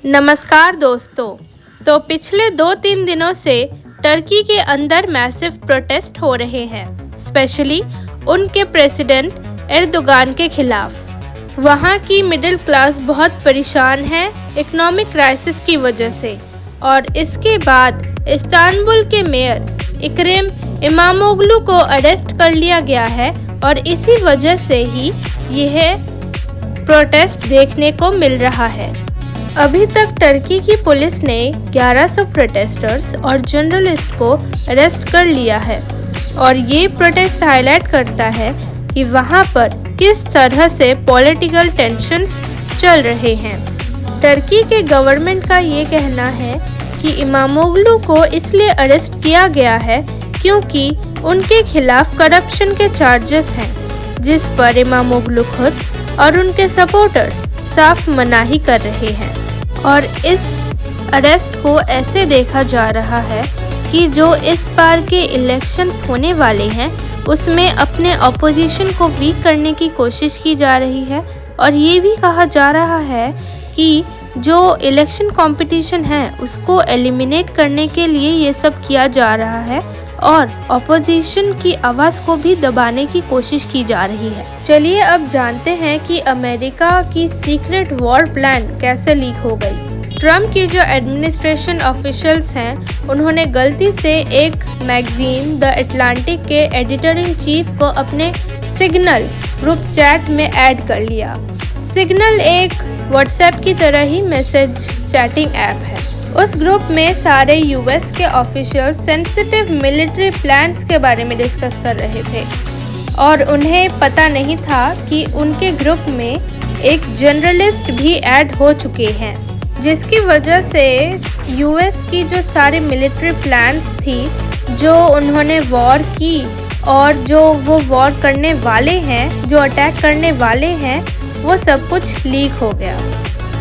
नमस्कार दोस्तों। तो पिछले 2-3 दिनों से टर्की के अंदर मैसिव प्रोटेस्ट हो रहे हैं, स्पेशली उनके प्रेसिडेंट एर्दोगान के खिलाफ। वहाँ की मिडिल क्लास बहुत परेशान है इकोनॉमिक क्राइसिस की वजह से, और इसके बाद इस्तांबुल के मेयर इकरेम इमामोग्लू को अरेस्ट कर लिया गया है और इसी वजह से ही यह प्रोटेस्ट देखने को मिल रहा है। अभी तक टर्की की पुलिस ने 1100 प्रोटेस्टर्स और जर्नलिस्ट को अरेस्ट कर लिया है, और ये प्रोटेस्ट हाईलाइट करता है कि वहाँ पर किस तरह से पॉलिटिकल टेंशन्स चल रहे हैं। टर्की के गवर्नमेंट का ये कहना है कि इमामोग्लू को इसलिए अरेस्ट किया गया है क्योंकि उनके खिलाफ करप्शन के चार्जेस हैं, जिस पर इमामोग्लू खुद और उनके सपोर्टर्स साफ मनाही कर रहे हैं। और इस अरेस्ट को ऐसे देखा जा रहा है कि जो इस बार के इलेक्शंस होने वाले हैं उसमें अपने ऑपोजिशन को वीक करने की कोशिश की जा रही है, और ये भी कहा जा रहा है कि जो इलेक्शन कंपटीशन है उसको एलिमिनेट करने के लिए ये सब किया जा रहा है, और ऑपोजिशन की आवाज़ को भी दबाने की कोशिश की जा रही है। चलिए अब जानते हैं कि अमेरिका की सीक्रेट वॉर प्लान कैसे लीक हो गई। ट्रम्प की जो एडमिनिस्ट्रेशन ऑफिशियल्स हैं उन्होंने गलती से एक मैगजीन द अटलांटिक के एडिटर इन चीफ को अपने सिग्नल ग्रुप चैट में ऐड कर लिया। सिग्नल एक व्हाट्सएप की तरह ही मैसेज चैटिंग ऐप है। उस ग्रुप में सारे यूएस के ऑफिशियल सेंसिटिव मिलिट्री प्लान्स के बारे में डिस्कस कर रहे थे, और उन्हें पता नहीं था कि उनके ग्रुप में एक जर्नलिस्ट भी ऐड हो चुके हैं, जिसकी वजह से यूएस की जो सारे मिलिट्री प्लान्स थी, जो उन्होंने वॉर की और जो वो वॉर करने वाले हैं, जो अटैक करने वाले हैं, वो सब कुछ लीक हो गया।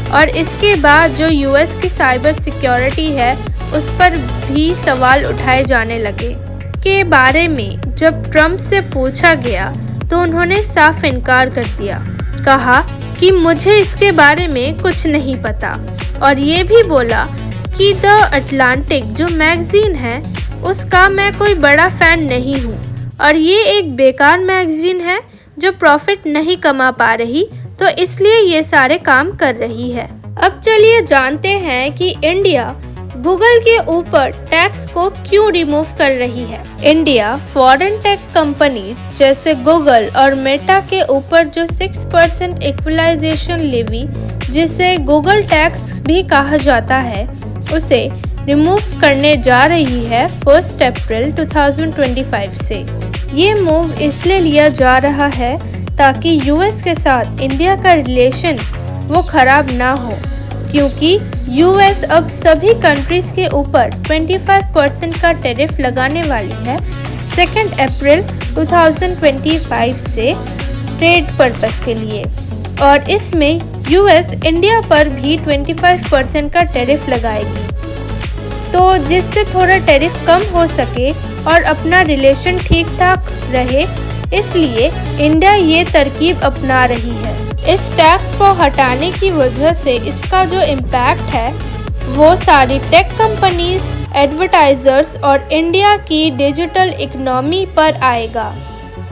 और इसके बाद जो यूएस की साइबर सिक्योरिटी है उस पर भी सवाल उठाए जाने लगे के बारे में। जब ट्रम्प से पूछा गया तो उन्होंने साफ इनकार कर दिया, कहा कि मुझे इसके बारे में कुछ नहीं पता, और ये भी बोला कि द अटलांटिक जो मैगजीन है उसका मैं कोई बड़ा फैन नहीं हूँ, और ये एक बेकार मैगजीन है जो प्रॉफिट नहीं कमा पा रही, तो इसलिए ये सारे काम कर रही है। अब चलिए जानते हैं कि इंडिया गूगल के ऊपर टैक्स को क्यों रिमूव कर रही है। इंडिया फॉरेन टेक कंपनीज जैसे गूगल और मेटा के ऊपर जो 6% इक्वलाइजेशन लेवी, जिसे गूगल टैक्स भी कहा जाता है, उसे रिमूव करने जा रही है 1 अप्रैल 2025 से। ये मूव इसलिए लिया जा रहा है ताकि यूएस के साथ इंडिया का रिलेशन वो खराब ना हो, क्योंकि यूएस अब सभी कंट्रीज के ऊपर 25% का टैरिफ लगाने वाली है 2 अप्रैल 2025 से ट्रेड पर्पस के लिए, और इसमें यूएस इंडिया पर भी 25% का टैरिफ लगाएगी, तो जिससे थोड़ा टैरिफ कम हो सके और अपना रिलेशन ठीक ठाक रहे, इसलिए इंडिया ये तरकीब अपना रही है। इस टैक्स को हटाने की वजह से इसका जो इम्पैक्ट है वो सारी टेक कंपनीज, एडवर्टाइजर्स और इंडिया की डिजिटल इकोनॉमी पर आएगा।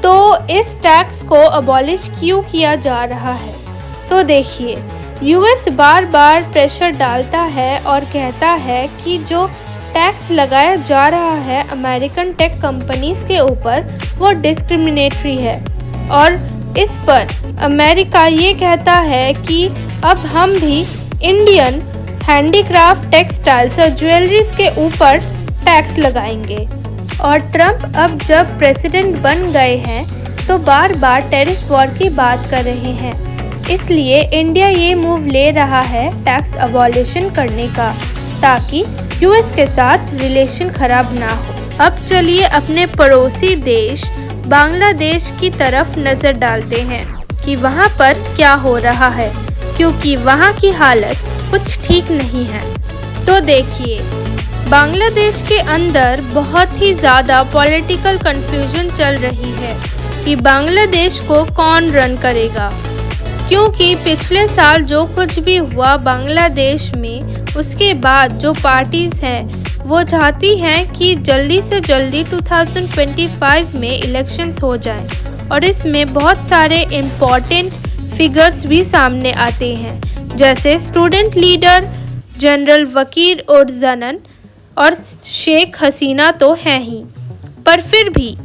तो इस टैक्स को अबॉलिश क्यों किया जा रहा है? तो देखिए, यूएस बार बार प्रेशर डालता है और कहता है कि जो टैक्स लगाया जा रहा है अमेरिकन टेक कंपनीज के ऊपर वो डिस्क्रिमिनेटरी है, और इस पर अमेरिका ये कहता है कि अब हम भी इंडियन हैंडीक्राफ्ट, टेक्सटाइल्स और ज्वेलरीज के ऊपर टैक्स लगाएंगे। और ट्रम्प अब जब प्रेसिडेंट बन गए हैं तो बार बार टैरिफ वॉर की बात कर रहे हैं, इसलिए इंडिया ये मूव ले रहा है टैक्स अबॉलिशन करने का, ताकि यूएस के साथ रिलेशन खराब ना हो। अब चलिए अपने पड़ोसी देश बांग्लादेश की तरफ नजर डालते हैं कि वहाँ पर क्या हो रहा है, क्योंकि वहाँ की हालत कुछ ठीक नहीं है। तो देखिए, बांग्लादेश के अंदर बहुत ही ज़्यादा पॉलिटिकल कंफ्यूजन चल रही है कि बांग्लादेश को कौन रन करेगा। क्योंकि पिछले साल जो कुछ भी हुआ बांग्लादेश में, उसके बाद जो पार्टीज हैं वो चाहती हैं कि जल्दी से जल्दी 2025 में इलेक्शंस हो जाएं और इसमें बहुत सारे इम्पोर्टेंट फिगर्स भी सामने आते हैं, जैसे स्टूडेंट लीडर जनरल वकीर उर ज़नन और शेख हसीना तो हैं ही, पर फिर भी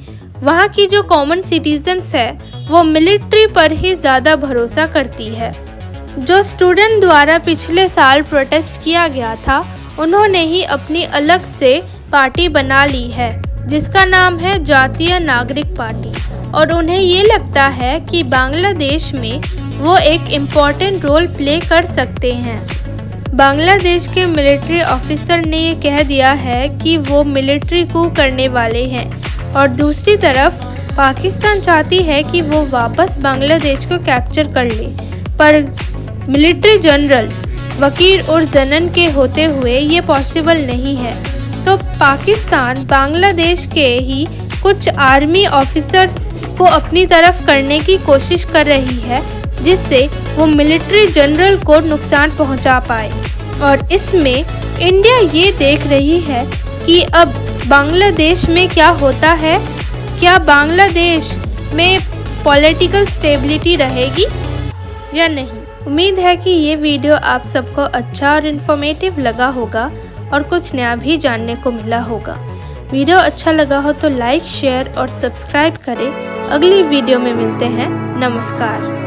वहाँ की जो कॉमन सिटीजन्स है वो मिलिट्री पर ही ज़्यादा भरोसा करती है। जो स्टूडेंट द्वारा पिछले साल प्रोटेस्ट किया गया था, उन्होंने ही अपनी अलग से पार्टी बना ली है जिसका नाम है जातीय नागरिक पार्टी, और उन्हें ये लगता है कि बांग्लादेश में वो एक इम्पॉर्टेंट रोल प्ले कर सकते हैं। बांग्लादेश के मिलिट्री ऑफिसर ने ये कह दिया है कि वो मिलिट्री कू करने वाले हैं, और दूसरी तरफ पाकिस्तान चाहती है कि वो वापस बांग्लादेश को कैप्चर कर ले, पर मिलिट्री जनरल वकीर उर ज़नन के होते हुए ये पॉसिबल नहीं है। तो पाकिस्तान बांग्लादेश के ही कुछ आर्मी ऑफिसर्स को अपनी तरफ करने की कोशिश कर रही है, जिससे वो मिलिट्री जनरल को नुकसान पहुंचा पाए। और इसमें इंडिया ये देख रही है कि अब बांग्लादेश में क्या होता है, क्या बांग्लादेश में पॉलिटिकल स्टेबिलिटी रहेगी या नहीं। उम्मीद है कि ये वीडियो आप सबको अच्छा और इन्फॉर्मेटिव लगा होगा और कुछ नया भी जानने को मिला होगा। वीडियो अच्छा लगा हो तो लाइक, शेयर और सब्सक्राइब करें। अगली वीडियो में मिलते हैं। नमस्कार।